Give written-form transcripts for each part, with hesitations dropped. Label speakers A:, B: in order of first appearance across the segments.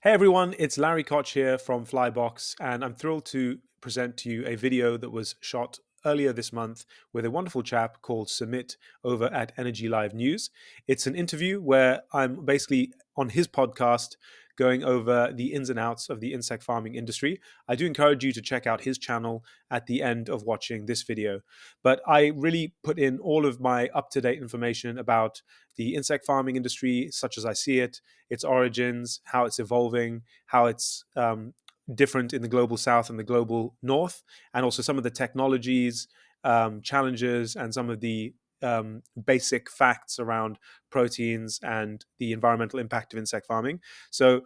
A: Hey everyone, it's Larry Kotch here from Flybox, and I'm thrilled to present to you a video that was shot earlier this month with a wonderful chap called Sumit over at Energy Live News. It's an interview where I'm basically on his podcast going over the ins and outs of the insect farming industry. I do encourage you to check out his channel at the end of watching this video. But I really put in all of my up-to-date information about the insect farming industry, such as I see it, its origins, how it's evolving, how it's different in the global south and the global north, and also some of the technologies, challenges, and some of the basic facts around proteins and the environmental impact of insect farming. So,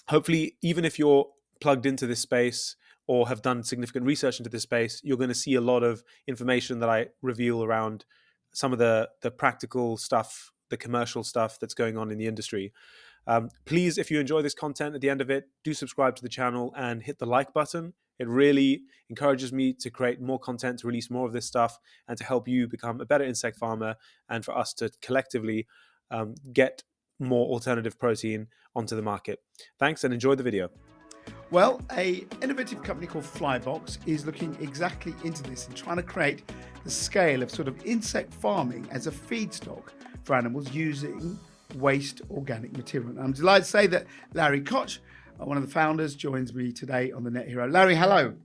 A: hopefully, even if you're plugged into this space or have done significant research into this space, you're going to see a lot of information that I reveal around some of the practical stuff, the commercial stuff that's going on in the industry. Please, if you enjoy this content at the end of it, do subscribe to the channel and hit the like button. It really encourages me to create more content, to release more of this stuff, and to help you become a better insect farmer and for us to collectively get more alternative protein onto the market. Thanks and enjoy the video.
B: Well, an innovative company called Flybox is looking exactly into this and trying to create the scale of sort of insect farming as a feedstock for animals using waste organic material. And I'm delighted to say that Larry Kotch, one of the founders, joins me today on the Net Hero. Larry, hello.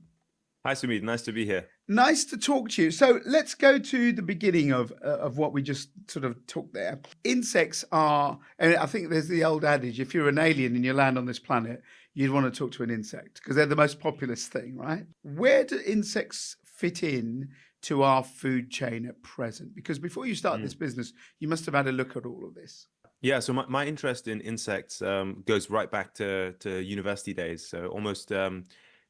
C: Hi, Sumit. Nice to be here.
B: Nice to talk to you. So let's go to the beginning of what we just sort of took there. Insects are, and I think there's the old adage, if you're an alien and you land on this planet, you'd want to talk to an insect because they're the most populous thing, right? Where do insects fit in to our food chain at present? Because before you start this business, you must have had a look at all of this.
C: Yeah, so my interest in insects goes right back to university days. So almost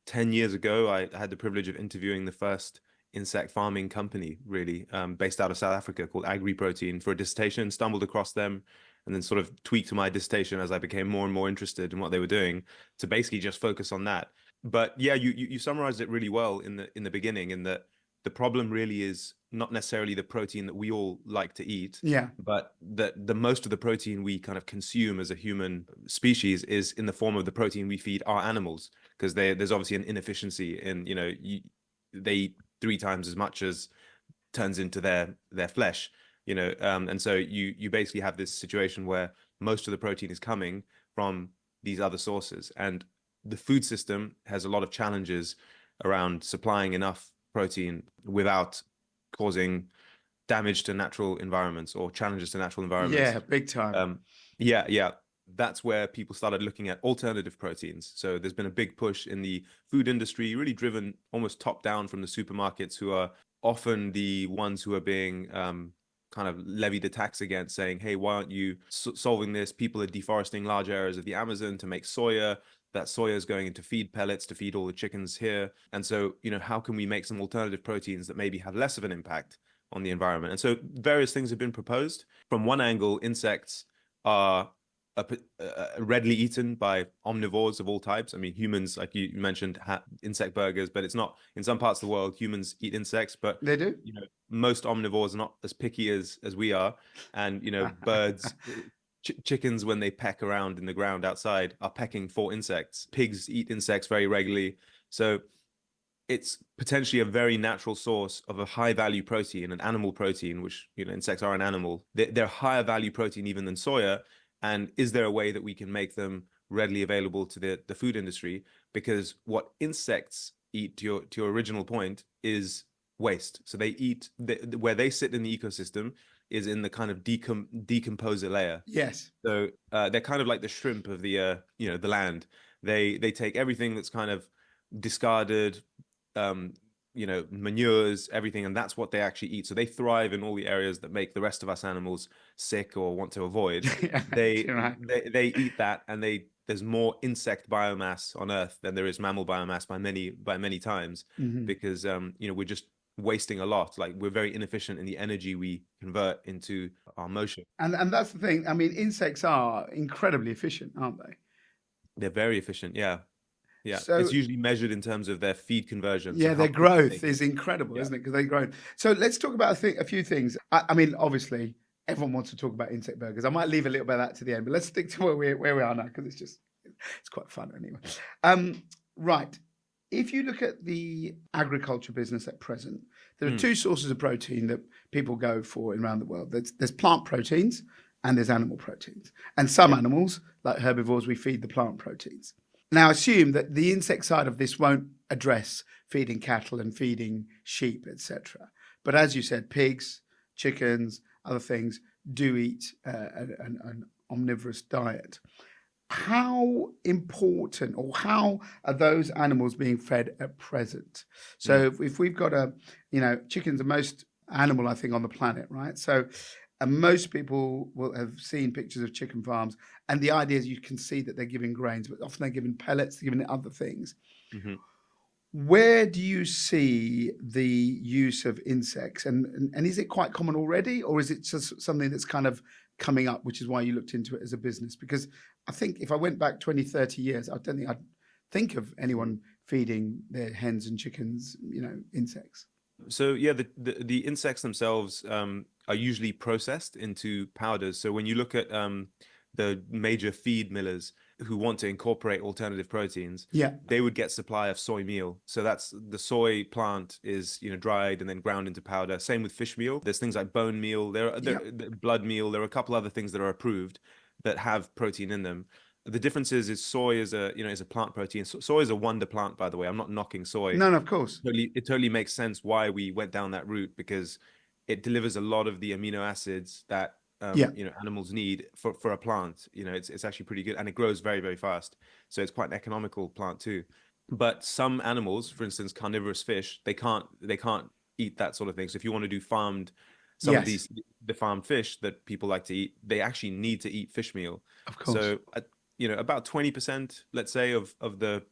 C: 10 years ago, I had the privilege of interviewing the first insect farming company, really, based out of South Africa called AgriProtein for a dissertation, stumbled across them, and then sort of tweaked my dissertation as I became more and more interested in what they were doing to basically just focus on that. But yeah, you summarized it really well in the beginning, in that the problem really is not necessarily the protein that we all like to eat, but the most of the protein we kind of consume as a human species is in the form of the protein we feed our animals, because there's obviously an inefficiency in, they eat 3 times as much as turns into their flesh, and so you basically have this situation where most of the protein is coming from these other sources, and the food system has a lot of challenges around supplying enough protein without causing damage to natural environments or challenges to natural environments.
B: Yeah, big time.
C: Yeah. That's where people started looking at alternative proteins. So there's been a big push in the food industry, really driven almost top down from the supermarkets, who are often the ones who are being kind of levied a tax against, saying, hey, why aren't you solving this? People are deforesting large areas of the Amazon to make soya. That soya is going into feed pellets to feed all the chickens here. And so, how can we make some alternative proteins that maybe have less of an impact on the environment? And so various things have been proposed. From one angle, insects are readily eaten by omnivores of all types. I mean, humans, like you mentioned, have insect burgers, but it's not, in some parts of the world, humans eat insects, but
B: they do.
C: Most omnivores are not as picky as we are. And, birds... chickens, when they peck around in the ground outside, are pecking for insects. Pigs eat insects very regularly. So it's potentially a very natural source of a high value protein, an animal protein, which, insects are an animal. They're higher value protein even than soya. And is there a way that we can make them readily available to the food industry? Because what insects eat, to your original point, is waste. So they eat, where they sit in the ecosystem is in the kind of decomposer layer.
B: Yes.
C: So they're kind of like the shrimp of the the land. They take everything that's kind of discarded, manures, everything, and that's what they actually eat. So they thrive in all the areas that make the rest of us animals sick or want to avoid. They eat that, and there's more insect biomass on Earth than there is mammal biomass by many times, because we're just wasting a lot. Like, we're very inefficient in the energy we convert into our motion.
B: And that's the thing. I mean, insects are incredibly efficient, aren't they?
C: They're very efficient. Yeah. So it's usually measured in terms of their feed conversion.
B: Yeah, their growth is incredible, isn't it? Because they grow. So let's talk about a few things. I mean, obviously, everyone wants to talk about insect burgers. I might leave a little bit of that to the end, but let's stick to where we are now, because it's just It's quite fun anyway. Right. If you look at the agriculture business at present, there are two sources of protein that people go for around the world. There's plant proteins and there's animal proteins. And some animals, like herbivores, we feed the plant proteins. Now, assume that the insect side of this won't address feeding cattle and feeding sheep, etc. But as you said, pigs, chickens, other things do eat an omnivorous diet. How important or how are those animals being fed at present? So if we've got chicken's the most animal, I think, on the planet, right? So most people will have seen pictures of chicken farms, and the idea is you can see that they're giving grains, but often they're giving pellets, they're giving other things.
C: Mm-hmm.
B: Where do you see the use of insects, and is it quite common already, or is it just something that's kind of coming up, which is why you looked into it as a business? Because I think if I went back 20, 30 years, I don't think I'd think of anyone feeding their hens and chickens, insects.
C: So yeah, the insects themselves are usually processed into powders. So when you look at the major feed millers who want to incorporate alternative proteins, they would get supply of soy meal. So that's the soy plant is dried and then ground into powder. Same with fish meal. There's things like bone meal, blood meal. There are a couple other things that are approved that have protein in them. The difference is soy is a plant protein. Soy is a wonder plant, by the way. I'm not knocking soy.
B: No, of course.
C: It totally makes sense why we went down that route, because it delivers a lot of the amino acids that animals need for a plant. It's actually pretty good, and it grows very, very fast. So it's quite an economical plant too. But some animals, for instance, carnivorous fish, they can't eat that sort of thing. So if you want to do of these, the farmed fish that people like to eat, they actually need to eat fish meal.
B: Of course.
C: So about 20%, let's say, of the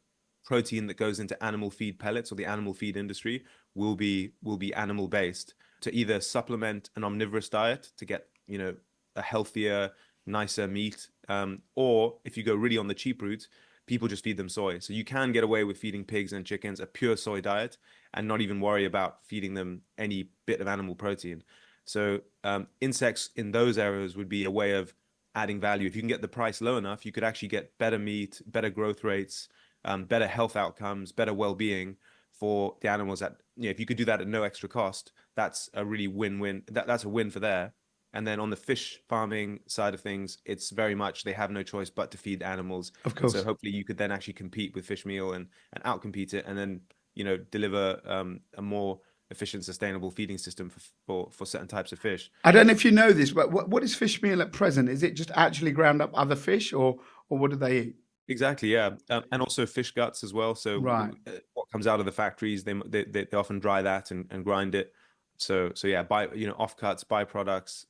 C: protein that goes into animal feed pellets or the animal feed industry will be animal based, to either supplement an omnivorous diet to get a healthier, nicer meat, or if you go really on the cheap route, people just feed them soy. So you can get away with feeding pigs and chickens a pure soy diet and not even worry about feeding them any bit of animal protein. So insects in those areas would be a way of adding value. If you can get the price low enough, you could actually get better meat, better growth rates, better health outcomes, better well-being for the animals. If you could do that at no extra cost, that's a really win-win. That's a win for there. And then on the fish farming side of things, it's very much they have no choice but to feed animals.
B: Of course.
C: So hopefully you could then actually compete with fish meal and outcompete it, and then deliver a more efficient, sustainable feeding system for certain types of fish.
B: I don't know if you know this, but what is fish meal at present? Is it just actually ground up other fish, or what do they eat?
C: Exactly, yeah, and also fish guts as well. So what comes out of the factories, they often dry that and grind it. So yeah, offcuts, byproducts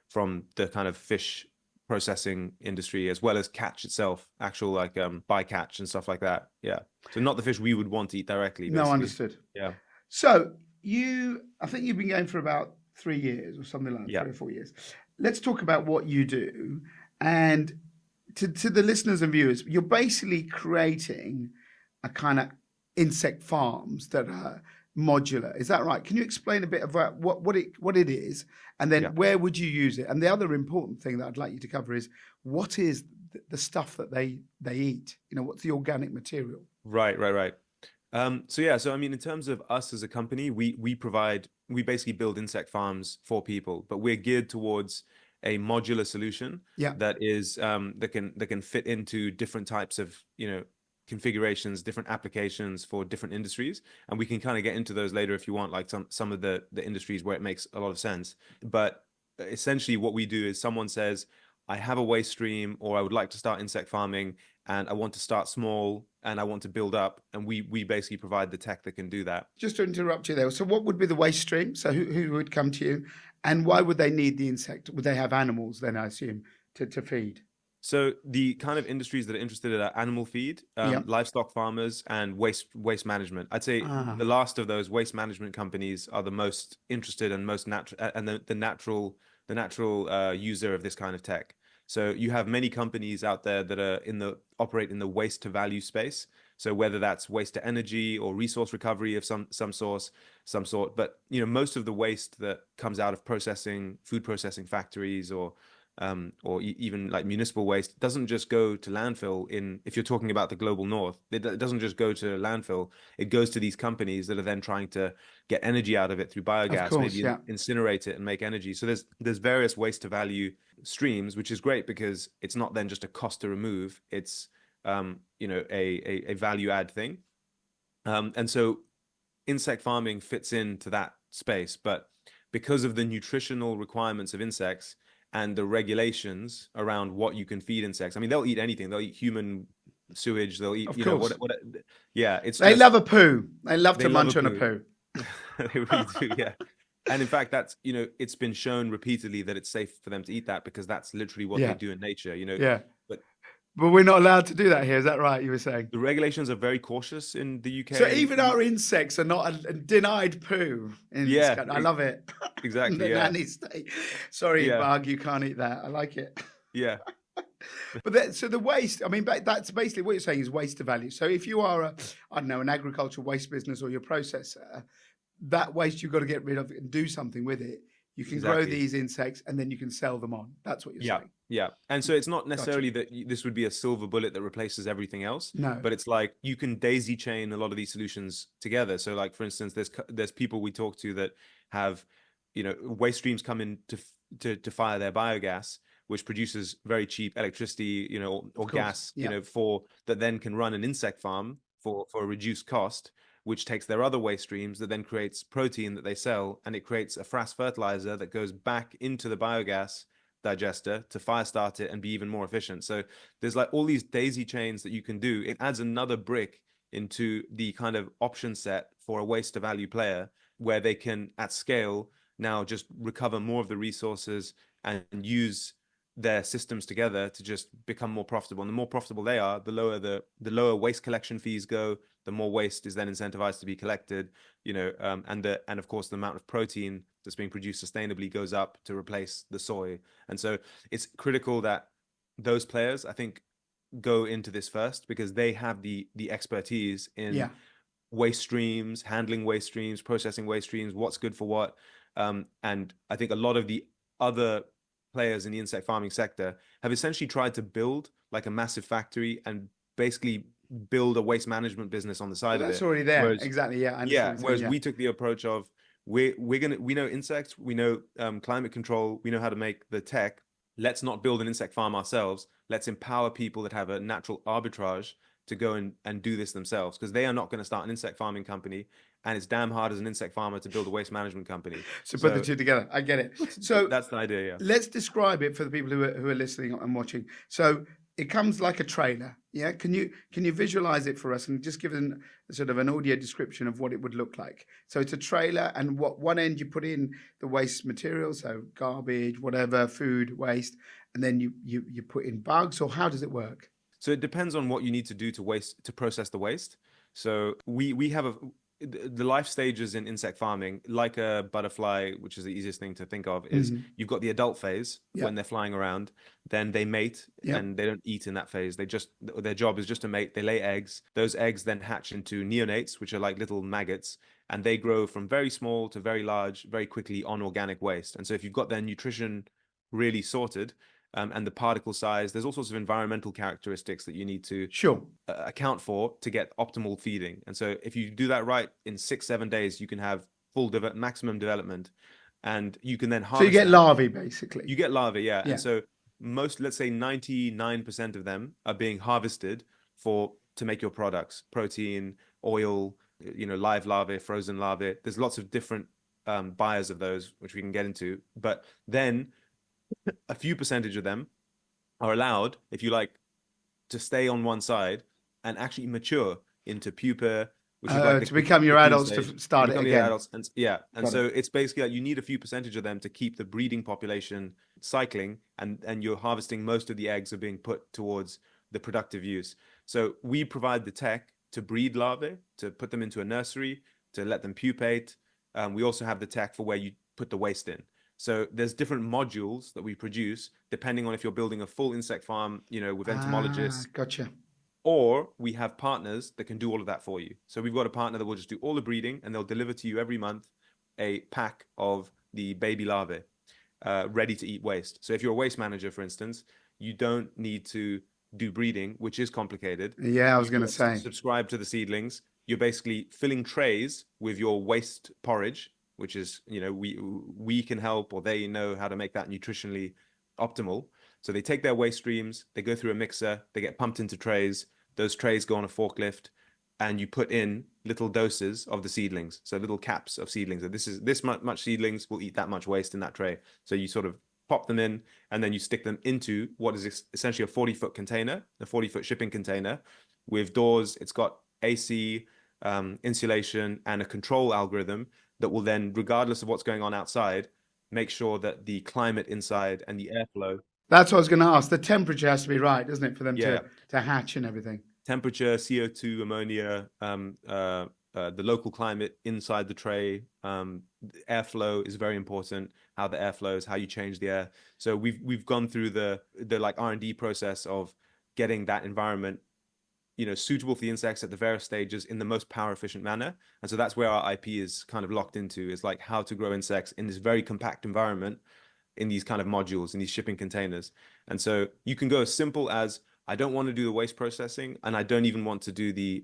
C: from the kind of fish processing industry, as well as catch itself, actual like bycatch and stuff like that. Yeah, so not the fish we would want to eat directly. Basically.
B: No, understood.
C: Yeah.
B: So I think you've been going for about 3 years or something like that, 3 or 4 years. Let's talk about what you do. And to the listeners and viewers, you're basically creating a kind of insect farms that are modular. Is that right? Can you explain a bit about what it is, and then where would you use it? And the other important thing that I'd like you to cover is what is the stuff that they eat? What's the organic material?
C: Right. So I mean, in terms of us as a company, we basically build insect farms for people, but we're geared towards a modular solution that is that can fit into different types of configurations, different applications for different industries, and we can kind of get into those later if you want, like some of the industries where it makes a lot of sense. But essentially what we do is someone says, I have a waste stream, or I would like to start insect farming, and I want to start small and I want to build up, and we basically provide the tech that can do that.
B: Just to interrupt you there, so what would be the waste stream? So who would come to you, and why would they need the insect? Would they have animals then, I assume, to feed?
C: So the kind of industries that are interested in animal feed, livestock farmers, and waste management. I'd say the last of those, waste management companies, are the most interested and most natural, and the natural user of this kind of tech. So you have many companies out there that are operate in the waste to value space. So whether that's waste to energy or resource recovery of some sort, but most of the waste that comes out of food processing factories or or even like municipal waste doesn't just go to landfill if you're talking about the global north, it doesn't just go to landfill. It goes to these companies that are then trying to get energy out of it through
B: Of
C: biogas,
B: course,
C: maybe
B: yeah.
C: incinerate it and make energy. So there's various waste to value streams, which is great because it's not then just a cost to remove. It's a value add thing. And so insect farming fits into that space, but because of the nutritional requirements of insects and the regulations around what you can feed insects, I mean, they'll eat anything. They'll eat human sewage. They'll eat,
B: Of course.
C: yeah, it's
B: They
C: just,
B: love a poo. They love
C: they
B: to
C: love a
B: munch on a
C: poo.
B: poo.
C: They really do, yeah. And in fact, that's, it's been shown repeatedly that it's safe for them to eat that because that's literally what they
B: Yeah.
C: do in nature,
B: Yeah.
C: but
B: But we're not allowed to do that here. Is that right? You were saying.
C: the regulations are very cautious in the
B: So
C: UK.
B: even our insects are not denied poo in this
C: Yeah,
B: country. I love it.
C: exactly.
B: The
C: Yeah.
B: nanny state. Sorry,
C: Yeah.
B: bug, you can't eat that. I like it.
C: Yeah.
B: But so the waste, I mean, that's basically what you're saying is waste to value. So if you are I don't know, an agricultural waste business or your processor, that waste you've got to get rid of and do something with it. You can grow
C: Exactly.
B: these insects and then you can sell them on. That's what you're
C: Yeah.
B: saying.
C: Yeah. And so it's not
B: Gotcha.
C: necessarily that this would be a silver bullet that replaces everything else,
B: No.
C: but it's like you can daisy chain a lot of these solutions together. So like, for instance, there's people we talk to that have, waste streams come in to fire their biogas, which produces very cheap electricity, or gas,
B: Yeah.
C: for that then can run an insect farm for a reduced cost, which takes their other waste streams that then creates protein that they sell, and it creates a frass fertilizer that goes back into the biogas digester to fire start it and be even more efficient. So there's like all these daisy chains that you can do. It adds another brick into the kind of option set for a waste to value player where they can at scale now just recover more of the resources and use their systems together to just become more profitable. And the more profitable they are, the lower waste collection fees go, the more waste is then incentivized to be collected, and of course the amount of protein that's being produced sustainably goes up to replace the soy. And so it's critical that those players, I think, go into this first because they have the expertise in waste streams, handling waste streams, processing waste streams, what's good for what. And I think a lot of the other players in the insect farming sector have essentially tried to build like a massive factory and basically build a waste management business on the side of it.
B: That's already there. Exactly. Yeah. I understand
C: Whereas we took the approach of we know insects, we know climate control, we know how to make the tech. Let's not build an insect farm ourselves. Let's empower people that have a natural arbitrage to go and do this themselves, because they are not going to start an insect farming company, and it's damn hard as an insect farmer to build a waste management company.
B: So put the two together. I get it. So
C: that's the idea. Yeah.
B: Let's describe it for the people who are listening and watching. So it comes like a trailer. Yeah. Can you visualize it for us and just give an sort of an audio description of what it would look like? So it's a trailer, and one end you put in the waste material, so garbage, whatever, food waste, and then you put in bugs, or how does it work?
C: So it depends on what you need to do to process the waste. So we have the life stages in insect farming, like a butterfly, which is the easiest thing to think of, is you've got the adult phase when they're flying around, then they mate and they don't eat in that phase. Their job is just to mate. They lay eggs. Those eggs then hatch into neonates, which are like little maggots, and they grow from very small to very large very quickly on organic waste. And so if you've got their nutrition really sorted, and the particle size, there's all sorts of environmental characteristics that you need to account for to get optimal feeding. And so if you do that right, in 6-7 days, you can have maximum development, and you can then harvest.
B: So you get larvae, basically.
C: You get larvae, yeah. And so let's say 99% of them are being harvested to make your products, protein, oil, live larvae, frozen larvae. There's lots of different buyers of those, which we can get into. But then a few percentage of them are allowed, if you like, to stay on one side and actually mature into pupa, which is like
B: to become your adults stage, to start it again.
C: Adults, and so it's basically like you need a few percentage of them to keep the breeding population cycling, and you're harvesting most of the eggs are being put towards the productive use. So we provide the tech to breed larvae, to put them into a nursery, to let them pupate. We also have the tech for where you put the waste in. So there's different modules that we produce depending on if you're building a full insect farm, with entomologists.
B: Gotcha.
C: Or we have partners that can do all of that for you. So we've got a partner that will just do all the breeding, and they'll deliver to you every month a pack of the baby larvae. ready to eat waste. So if you're a waste manager, for instance, you don't need to do breeding, which is complicated.
B: Yeah, I was
C: You
B: going to
C: just
B: say.
C: subscribe to the seedlings. You're basically filling trays with your waste porridge, which is, we can help, or they know how to make that nutritionally optimal. So they take their waste streams, they go through a mixer, they get pumped into trays. Those trays go on a forklift, and you put in little doses of the seedlings, so little caps of seedlings. So this much seedlings will eat that much waste in that tray. So you sort of pop them in, and then you stick them into what is essentially a 40-foot container, a 40-foot shipping container with doors. It's got AC, insulation, and a control algorithm that will then, regardless of what's going on outside, make sure that the climate inside and the airflow.
B: That's what I was going to ask. The temperature has to be right, doesn't it, for them
C: Yeah.
B: to hatch and everything?
C: Temperature, CO2, ammonia, the local climate inside the tray, airflow is very important. How the air flows, how you change the air. So we've gone through the like R&D process of getting that environment, suitable for the insects at the various stages in the most power efficient manner. And so that's where our IP is kind of locked into, is like how to grow insects in this very compact environment, in these kind of modules, in these shipping containers. And so you can go as simple as, I don't want to do the waste processing, and I don't even want to do the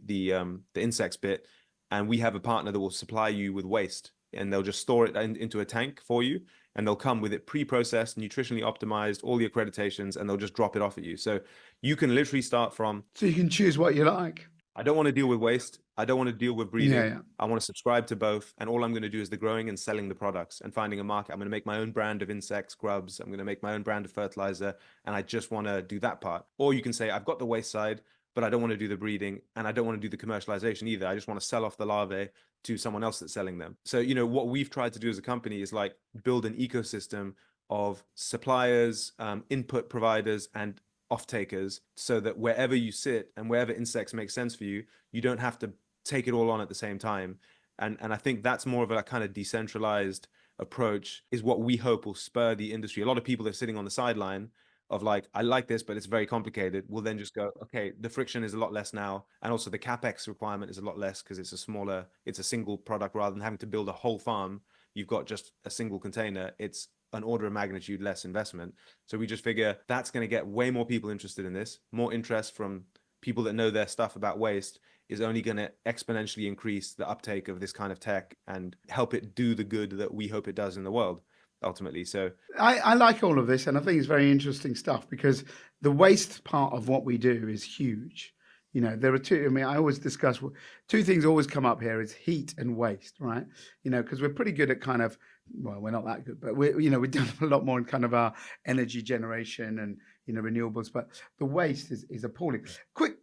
C: insects bit. And we have a partner that will supply you with waste, and they'll just store it into a tank for you, and they'll come with it pre-processed, nutritionally optimized, all the accreditations, and they'll just drop it off at you. So you can literally start from,
B: So you can choose what you like.
C: I don't want to deal with waste. I don't want to deal with breeding.
B: Yeah.
C: I want to subscribe to both. And all I'm going to do is the growing and selling the products and finding a market. I'm going to make my own brand of insects, grubs. I'm going to make my own brand of fertilizer. And I just want to do that part. Or you can say, I've got the waste side, but I don't want to do the breeding, and I don't want to do the commercialization either. I just want to sell off the larvae to someone else that's selling them. So, what we've tried to do as a company is like build an ecosystem of suppliers, input providers, and off-takers, so that wherever you sit and wherever insects make sense for you, you don't have to take it all on at the same time. And I think that's more of a kind of decentralized approach, is what we hope will spur the industry. A lot of people that are sitting on the sideline of like, I like this, but it's very complicated, will then just go, okay, the friction is a lot less now. And also the CapEx requirement is a lot less, because it's a single product rather than having to build a whole farm. You've got just a single container. It's an order of magnitude less investment. So we just figure that's going to get way more people interested in this. More interest from people that know their stuff about waste is only going to exponentially increase the uptake of this kind of tech and help it do the good that we hope it does in the world, ultimately. So
B: I like all of this, and I think it's very interesting stuff, because the waste part of what we do is huge. There are two. I mean, I always discuss two things always come up here: is heat and waste, right? Because we're pretty good at kind of, well, we're not that good, but we've done a lot more in kind of our energy generation and renewables. But the waste is appalling.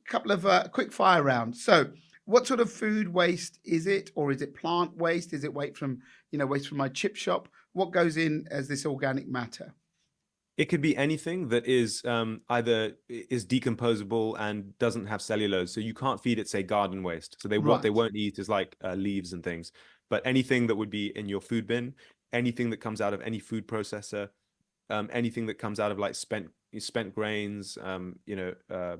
B: Couple of quick fire rounds. So, what sort of food waste is it, or is it plant waste? Is it waste from my chip shop? What goes in as this organic matter?
C: it could be anything that is either is decomposable and doesn't have cellulose. So you can't feed it, say, garden waste. So what they won't eat is like leaves and things. But anything that would be in your food bin, anything that comes out of any food processor, anything that comes out of like spent grains,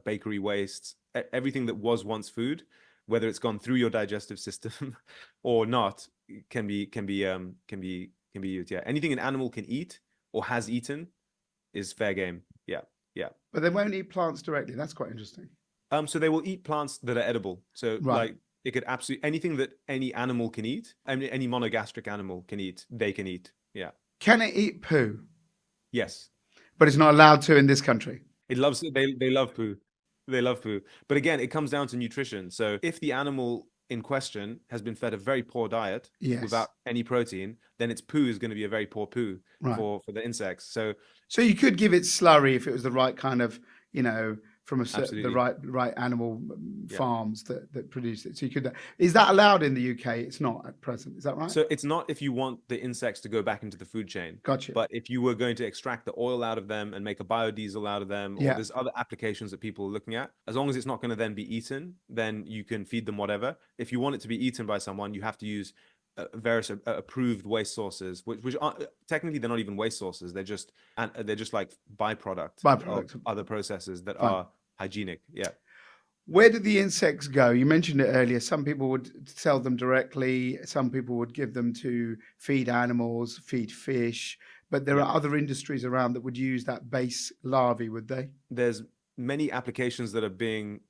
C: bakery wastes, everything that was once food, whether it's gone through your digestive system or not, can be used. Yeah, anything an animal can eat or has eaten is fair game. Yeah.
B: But they won't eat plants directly. That's quite interesting.
C: So they will eat plants that are edible. So like it could absolutely anything that any animal can eat, any monogastric animal can eat, they can eat. Yeah.
B: Can it eat poo?
C: Yes.
B: But it's not allowed to in this country.
C: They love poo. They love poo. But again, it comes down to nutrition. So if the animal in question has been fed a very poor diet without any protein, then its poo is going to be a very poor poo for the insects. So
B: you could give it slurry if it was the right kind of, from the right animal farms that produce it. So you could. Is that allowed in the UK? It's not at present. Is that right?
C: So it's not if you want the insects to go back into the food chain.
B: Gotcha.
C: But if you were going to extract the oil out of them and make a biodiesel out of them, or there's other applications that people are looking at, as long as it's not going to then be eaten, then you can feed them whatever. If you want it to be eaten by someone, you have to use various approved waste sources, which are technically they're not even waste sources. They're just like byproduct of other processes that are hygienic. Yeah.
B: Where do the insects go? You mentioned it earlier. Some people would sell them directly. Some people would give them to feed animals, feed fish. but there are other industries around that would use that base larvae, would they?
C: There's many applications that are being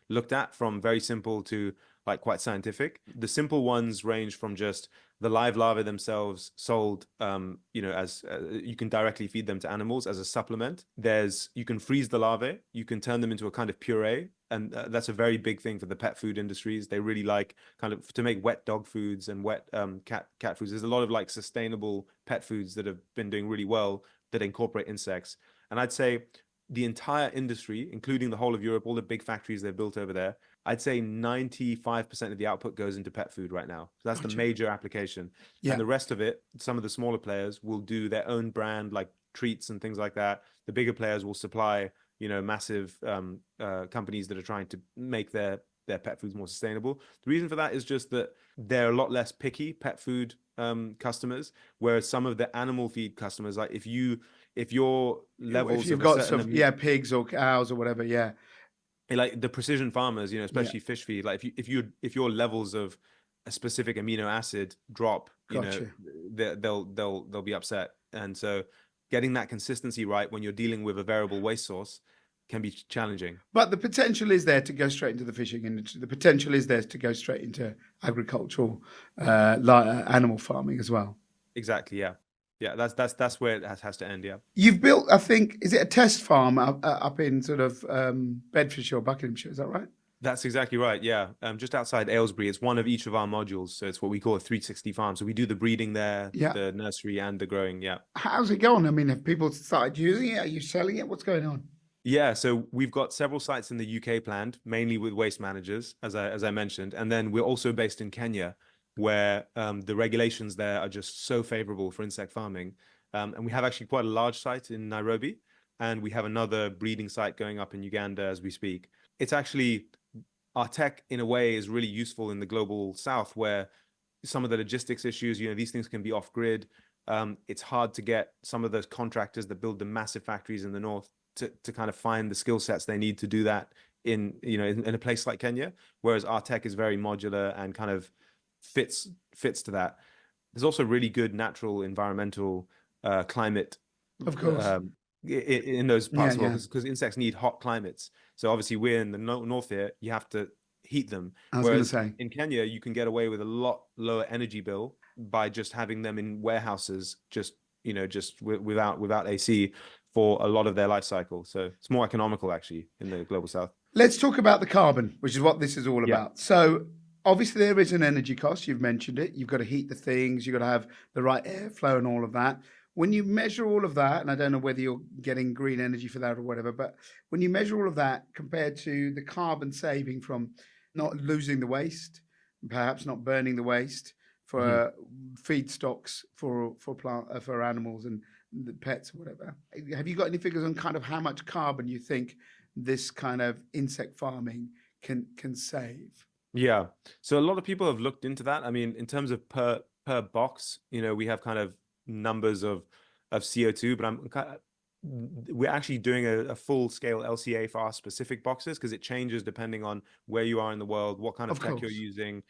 C: looked at, from very simple to like quite scientific. The simple ones range from just the live larvae themselves sold, as you can directly feed them to animals as a supplement. You can freeze the larvae, you can turn them into a kind of puree, and that's a very big thing for the pet food industries. They really like kind of to make wet dog foods and wet cat foods. There's a lot of like sustainable pet foods that have been doing really well that incorporate insects. And I'd say the entire industry, including the whole of Europe, all the big factories they've built over there, I'd say 95% of the output goes into pet food right now. So that's the major application.
B: Yeah.
C: And the rest of it, some of the smaller players will do their own brand, like treats and things like that. The bigger players will supply, massive companies that are trying to make their pet foods more sustainable. The reason for that is just that they're a lot less picky pet food customers, whereas some of the animal feed customers, like if your levels
B: If you've
C: of
B: got some pigs or cows or whatever,
C: like the precision farmers, especially fish feed, like if your levels of a specific amino acid drop,
B: Gotcha.
C: they'll be upset. And so getting that consistency right when you're dealing with a variable waste source can be challenging.
B: But the potential is there to go straight into the fishing industry. The potential is there to go straight into agricultural, animal farming as well.
C: Exactly. Yeah. Yeah. That's where it has to end. Yeah.
B: You've built, I think, is it a test farm up in sort of Bedfordshire or Buckinghamshire? Is that right?
C: That's exactly right. Yeah. Just outside Aylesbury. It's one of each of our modules. So it's what we call a 360 farm. So we do the breeding there, the nursery and the growing. Yeah.
B: How's it going? I mean, have people started using it? Are you selling it? What's going on?
C: Yeah, so we've got several sites in the UK planned, mainly with waste managers, as I mentioned, and then we're also based in Kenya, where the regulations there are just so favorable for insect farming, and we have actually quite a large site in Nairobi, and we have another breeding site going up in Uganda as we speak. It's actually, our tech in a way is really useful in the global south, where some of the logistics issues, these things can be off grid. It's hard to get some of those contractors that build the massive factories in the north to kind of find the skill sets they need to do that in a place like Kenya, whereas our tech is very modular and kind of fits to that. There's also really good natural environmental climate,
B: of course,
C: in those parts of the world, because insects need hot climates. So obviously we're in the north here, you have to heat them. Whereas in Kenya, you can get away with a lot lower energy bill by just having them in warehouses, just without AC for a lot of their life cycle. So it's more economical actually in the global south.
B: Let's talk about the carbon, which is what this is all about. So obviously there is an energy cost. You've mentioned it. You've got to heat the things. You've got to have the right airflow and all of that. When you measure all of that, and I don't know whether you're getting green energy for that or whatever, but when you measure all of that compared to the carbon saving from not losing the waste, perhaps not burning the waste for feedstocks for animals and the pets or whatever. Have you got any figures on kind of how much carbon you think this kind of insect farming can save?
C: Yeah. So a lot of people have looked into that. I mean, in terms of per box, we have kind of numbers of CO2, but we're actually doing a full scale LCA for our specific boxes, because it changes depending on where you are in the world, what kind of tech you're using,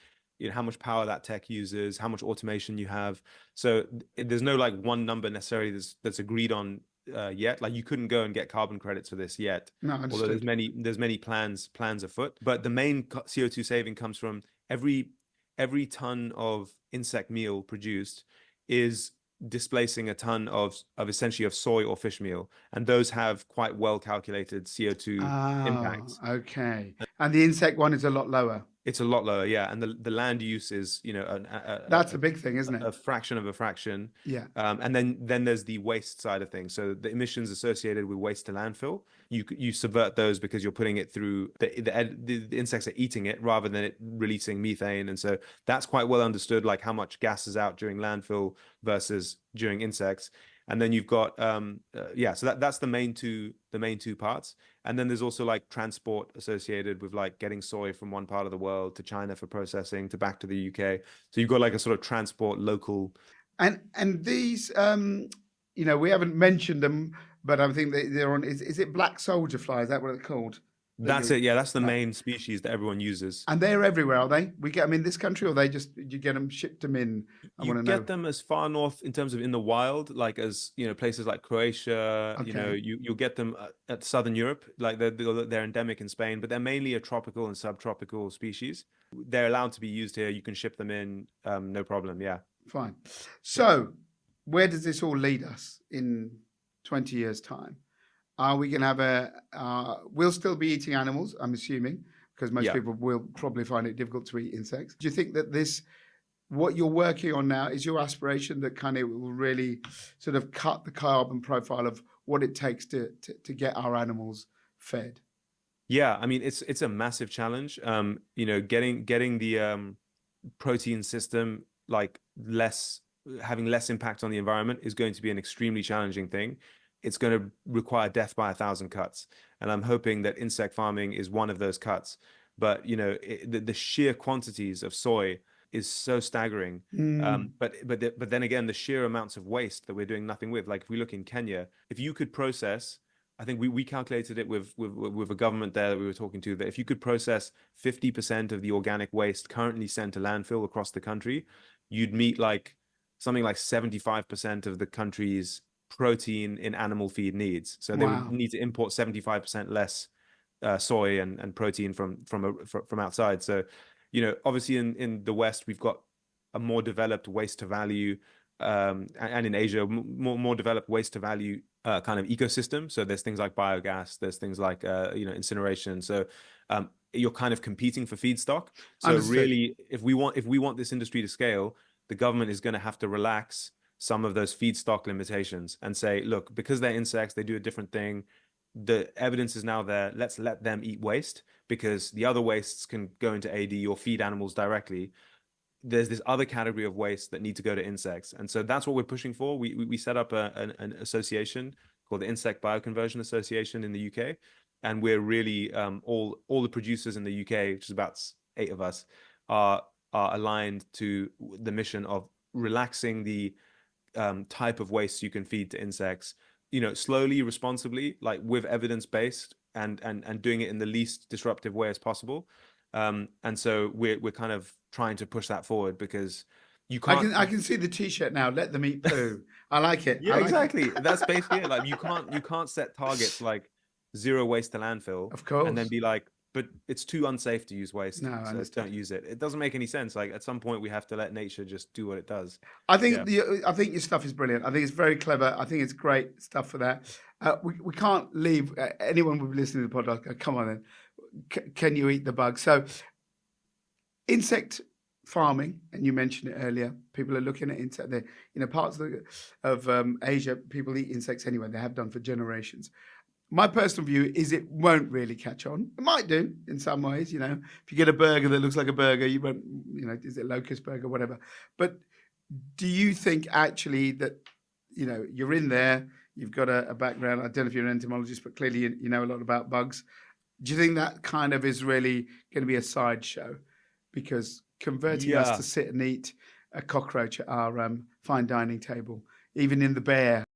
C: how much power that tech uses, how much automation you have. So there's no like one number necessarily that's agreed on yet. Like you couldn't go and get carbon credits for this yet.
B: No,
C: although there's many plans afoot. But the main CO2 saving comes from every ton of insect meal produced is displacing a ton of essentially of soy or fish meal, and those have quite well calculated CO2 impacts.
B: Okay, and the insect one is a lot lower.
C: It's a lot lower, yeah, and the land use is,
B: that's a big thing, isn't it?
C: A fraction of a fraction.
B: Yeah.
C: And then there's the waste side of things. So the emissions associated with waste to landfill, you subvert those because you're putting it through the insects are eating it rather than it releasing methane, and so that's quite well understood, like how much gas is out during landfill versus during insects. And then you've got so that's the main two parts. And then there's also like transport associated with like getting soy from one part of the world to China for processing to back to the UK. So you've got like a sort of transport local.
B: And these we haven't mentioned them, but I think they're on. Is it black soldier fly? Is that what it's called?
C: That's it. Yeah, that's the main species that everyone uses.
B: And they're everywhere, are they? We get them in this country, or you get them, shipped them in? I
C: You
B: want to know.
C: get them as far north in terms of in the wild, like as places like Croatia.
B: Okay.
C: You'll get them at southern Europe, like they're endemic in Spain, but they're mainly a tropical and subtropical species. They're allowed to be used here. You can ship them in, no problem. Yeah.
B: Fine.
C: Yeah.
B: So, where does this all lead us in 20 years' time? Are we going to have we'll still be eating animals, I'm assuming, because most
C: Yeah.
B: people will probably find it difficult to eat insects. Do you think that what you're working on now, is your aspiration that kind of will really sort of cut the carbon profile of what it takes to get our animals fed?
C: Yeah, I mean it's a massive challenge. Getting the protein system like having less impact on the environment is going to be an extremely challenging thing. It's going to require death by 1,000 cuts, and I'm hoping that insect farming is one of those cuts. But the sheer quantities of soy is so staggering. But then again, the sheer amounts of waste that we're doing nothing with. Like if we look in Kenya, if you could process, I think we calculated it with a government there that we were talking to, that if you could process 50% of the organic waste currently sent to landfill across the country, you'd meet like something like 75% of the country's protein in animal feed needs. So they would
B: Wow.
C: need to import 75% less soy and protein from outside. So, obviously in the West, we've got a more developed waste to value, and in Asia, more developed waste to value kind of ecosystem. So there's things like biogas, there's things like incineration. So you're kind of competing for feedstock. So
B: Understood.
C: really, if we want this industry to scale, the government is going to have to relax some of those feedstock limitations and say, look, because they're insects, they do a different thing. The evidence is now there. Let's let them eat waste, because the other wastes can go into AD or feed animals directly. There's this other category of waste that need to go to insects. And so that's what we're pushing for. We set up an association called the Insect Bioconversion Association in the UK. And we're really, all the producers in the UK, which is about 8 of us, are aligned to the mission of relaxing the type of waste you can feed to insects, slowly, responsibly, like with evidence-based, and doing it in the least disruptive way as possible. And so we're kind of trying to push that forward, because you can't.
B: I can see the T-shirt now. Let them eat poo. I like it.
C: Yeah,
B: I like
C: exactly.
B: it.
C: That's basically it. Like you can't set targets like zero waste to landfill,
B: Of course.
C: and then be like, but it's too unsafe to use waste,
B: No, I
C: so
B: understand.
C: don't use it. It doesn't make any sense. Like at some point, we have to let nature just do what it does.
B: I think
C: Yeah.
B: I think your stuff is brilliant. I think it's very clever. I think it's great stuff for that. We can't leave anyone who's listening to the podcast. Go, come on then, can you eat the bug? So insect farming, and you mentioned it earlier. People are looking at insect. Parts of Asia, people eat insects anyway. They have done for generations. My personal view is it won't really catch on. It might do in some ways, if you get a burger that looks like a burger, you won't, is it locust burger, whatever. But do you think actually that, you're in there, you've got a background, I don't know if you're an entomologist, but clearly you know a lot about bugs. Do you think that kind of is really going to be a sideshow? Because converting us to sit and eat a cockroach at our fine dining table, even in the bear,